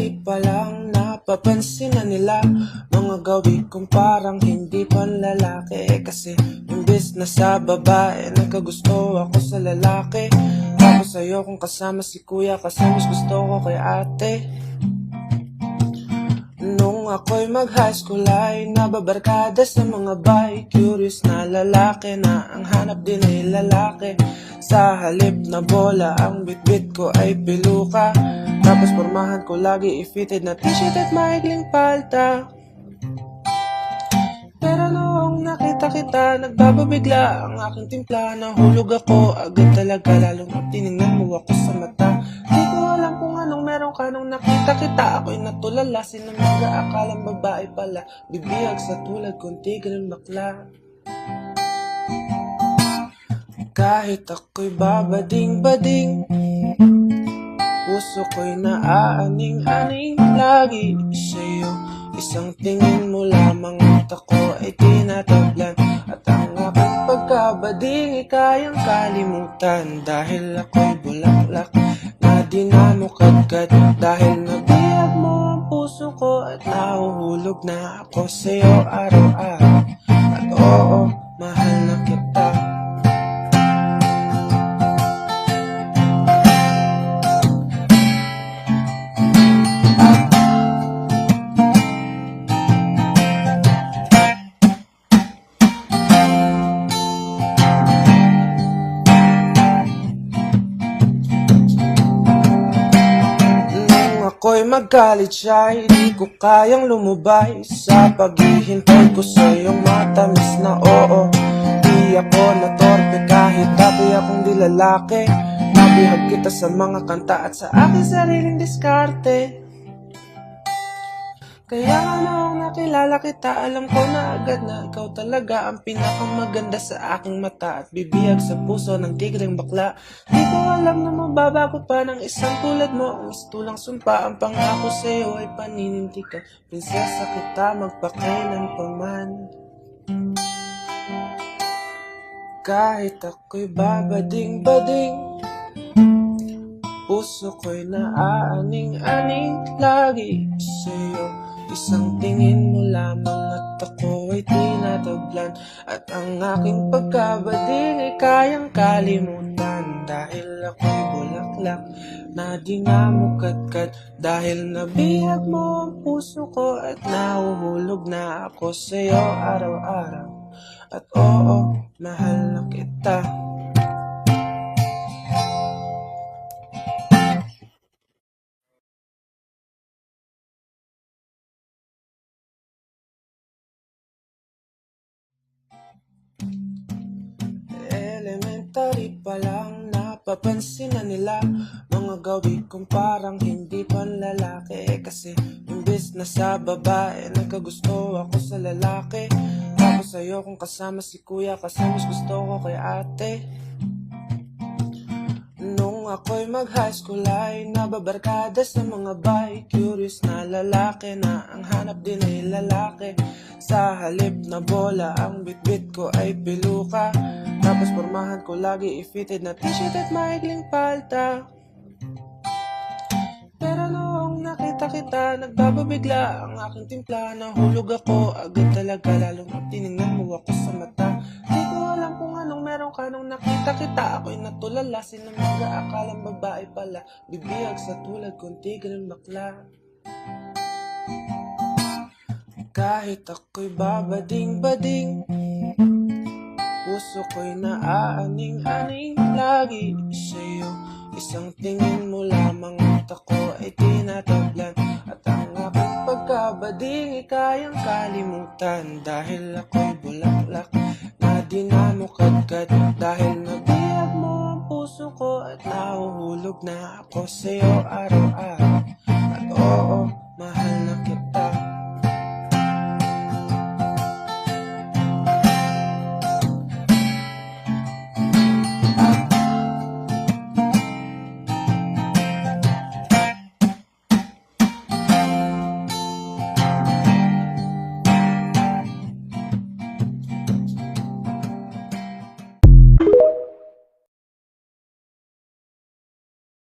Elementary pa lang napapansin na nila mga gawi kong parang hindi panlalaki. Kasi imbes na sa babae nagkagusto ako sa lalaki. Tapos ayokong kasama si kuya kasi mas gusto ko kay ate. Nung ako'y mag-high school ay nababarkada sa mga bi-curious na lalaki na ang hanap din ay lalaki. Sa halip na bola ang bitbit ko ay piluka. Tapos pormahan ko lagi i-fitted na t-shirt at maikling palta. Pero noong nakita kita, nagbababigla ang aking timpla. Nahulog ako agad talaga, lalong tinignan mo ako sa mata. Di ko alam kung anong meron ka nung nakita kita. Ako'y natulala, sinamaga, akalang babae pala. Bibiyag sa tulad kong tigre bakla. Kahit ako'y babading-bading, puso ko'y naaaning-aning lagi sa'yo. Isang tingin mo lamang at ako ay tinatablan. At ang aking pagkabading ay kayang kalimutan. Dahil ako'y bulaklak na di na mo kadkad. Dahil nabiyag mo ang puso ko at nahuhulog na ako sa'yo araw-araw. At oo, mahal na kita. Ako'y mag-college ay di ko kayang lumubay sa paghihintay ko sa iyong matamis na oo. Di ako natorpe kahit dati akong di lalaki. Nabihag kita sa mga kanta at sa aking sariling diskarte. Kaya nga noong nakilala kita, alam ko na agad na ikaw talaga ang pinakamaganda sa aking mata. At bibiyag sa puso ng tigreng bakla. Di ko alam na mababago pa ng isang tulad mo. Ang mistulang sumpa, ang pangako sa'yo ay paninindigan. Prinsesa kita magpakailan pa man. Kahit ako'y babading-bading, puso ko'y naaaning-aning lagi sa'yo. Isang tingin mo lamang at ako ay tinatablan. At ang aking pagkabading ay kayang kalimutan. Dahil ako'y bulaklak na di na mo kadkad. Dahil nabihag mo ang puso ko at nahuhulog na ako sa'yo araw-araw. At oo, mahal na kita. Elementary pa lang napapansin na nila mga gawi kong parang hindi panlalaki. Kasi imbes na sa babae nagkagusto ako sa lalaki. Tapos ayokong kasama si kuya kasi mas gusto ko kay ate. Nung ako'y mag-high school ay nababarkada sa mga bi-curious na lalaki na ang hanap din ay lalaki. Sa halip na bola ang bitbit ko ay piluka. Tapos pormahan ko lagi i-fitted na t-shirt at maikling palta. Pero noong nakita kita, nagbababigla ang aking timpla. Nahulog ako agad talaga, lalong tinignan mo ako sa mata. Di ko alam kung anong meron ka nung nakita kita. Ako'y natulala, sinamaga, akalang babae pala. Bibiyag sa tulad kong tigre bakla. Kahit ako'y babading-bading, puso ko'y naaaning-aning lagi sa'yo. Isang tingin mo lamang at ako ay tinatablan. At ang aking pagkabading ay kayang kalimutan. Dahil ako'y bulaklak na di na mo kadkad. Dahil nabiyag mo ang puso ko at nahuhulog na ako sa'yo araw-araw. At oo, mahal na